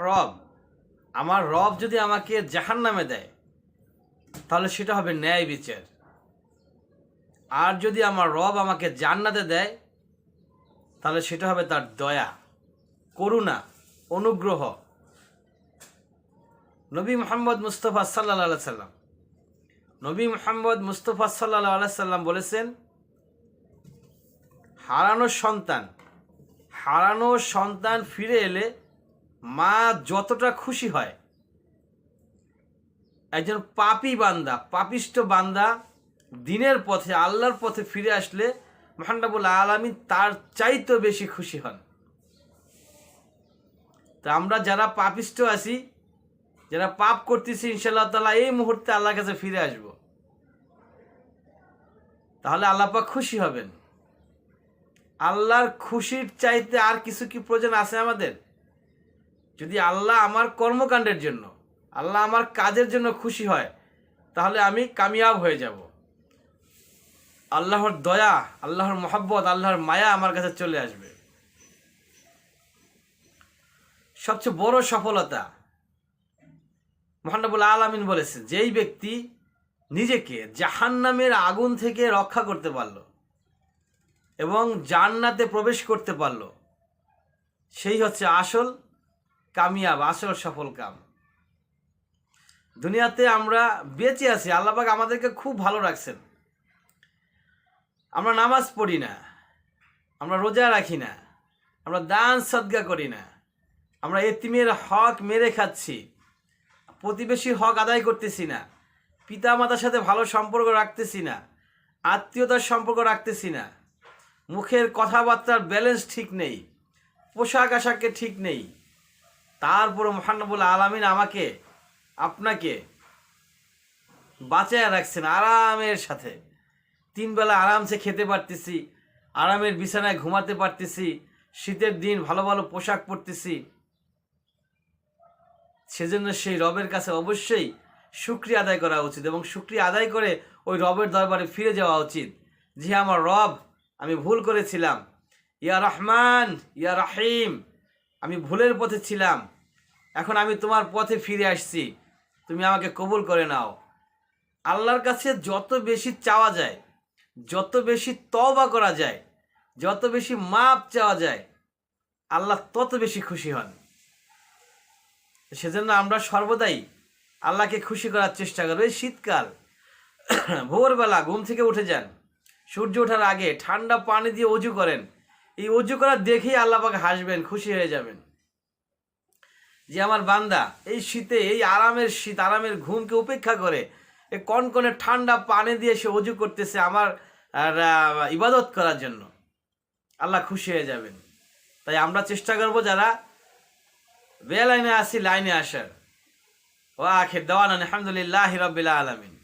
রব, আমার রব যদি আমাকে জাহান্নামে দেয় তাহলে সেটা হবে ন্যায় বিচার। আর যদি আমার রব আমাকে জান্নাতে দেয় তাহলে সেটা হবে তার দয়া, করুণা, অনুগ্রহ। নবী মুহাম্মদ মুস্তাফা সাল্লাল্লাহু সাল্লাম নবী মুহাম্মদ মুস্তাফা সাল্লাল্লাহু সাল্লাম বলেছেন, হারানো সন্তান ফিরে এলে মা যতটা খুশি হয়, একজন পাপিষ্ট বান্দা দিনের পথে আল্লাহর পথে ফিরে আসলে মহান রব্বুল আলামিন তার চাইতেও বেশি খুশি হন। তা আমরা যারা পাপিষ্ট আছি, যারা পাপ করতেছি, ইনশাআল্লাহ তাআলা এই মুহূর্তে আল্লাহর কাছে ফিরে আসব, তাহলে আল্লাহ পাক খুশি হবেন। আল্লাহর খুশির চাইতে আর কিছু কি প্রয়োজন আছে আমাদের? যদি আল্লাহ আমার কর্মকাণ্ডের জন্য, আল্লাহ আমার কাজের জন্য খুশি হয়, তাহলে আমি কামিয়াব হয়ে যাব। আল্লাহর দয়া, আল্লাহর মহব্বত, আল্লাহর মায়া আমার কাছে চলে আসবে। সবচেয়ে বড় সফলতা মহান রব্বুল আলামিন বলেছেন, যেই ব্যক্তি নিজেকে জাহান্নামের আগুন থেকে রক্ষা করতে পারল এবং জান্নাতে প্রবেশ করতে পারল, সেই হচ্ছে আসল কামিয়াব, আসল সফল কাম। দুনিয়াতে আমরা বেঁচে আছি, আল্লাহ পাক আমাদেরকে খুব ভালো রাখছেন। আমরা নামাজ পড়ি না, আমরা রোজা রাখি না, আমরা দান সদকা করি না, আমরা এতিমের হক মেরে খাচ্ছি, প্রতিবেশীর হক আদায় করতেছি না, পিতা মাতার সাথে ভালো সম্পর্ক রাখতেছি না, আত্মীয়তার সম্পর্ক রাখতেছি না, মুখের কথাবার্তার ব্যালেন্স ঠিক নেই, পোশাক আশাকে ঠিক নেই। তারপরে মহান রব্বুল আলামিন আমাকে আপনাকে বাঁচায় রাখছেন আরামের সাথে। 3 বেলা আরামসে খেতে পারতেছি, আরামের বিছানায় ঘুমাতে পারতেছি, শীতের দিন ভালো ভালো পোশাক পরতেছি। সেজন্য সেই রবের কাছে অবশ্যই শুকরিয়া আদায় করা উচিত এবং শুকরিয়া আদায় করে ওই রবের দরবারে ফিরে যাওয়া উচিত। যে আমার রব, আমি ভুল করেছিলাম, ইয়া রহমান ইয়া রাহিম, আমি ভুলের পথে ছিলাম, এখন আমি তোমার পথে ফিরে আসছি, তুমি আমাকে কবুল করে নাও। আল্লাহর কাছে যত বেশি চাওয়া যায়, যত বেশি তওবা করা যায়, যত বেশি মাপ চাওয়া যায়, আল্লাহ তত বেশি খুশি হন। সেজন্য আমরা সর্বদাই আল্লাহকে খুশি করার চেষ্টা করব। এই শীতকাল, ভোরবেলা ঘুম থেকে উঠে যান, সূর্য ওঠার আগে ঠান্ডা পানি দিয়ে অজু করেন। এই অজু করা দেখেই আল্লাহ পাক হাসবেন, খুশি হয়ে যাবেন যে আমার বান্দা এই শীতে, এই আরামের ঘুমকে উপেক্ষা করে এই কনকনে ঠান্ডা পানি দিয়ে সে অজু করতেছে আমার ইবাদত করার জন্য। আল্লাহ খুশি হয়ে যাবেন। তাই আমরা চেষ্টা করব যারা বেলাইনে আসি লাইনে আসার। ওয়া আখির দাওয়ানা আলহামদুলিল্লাহি রাব্বিল আলামিন।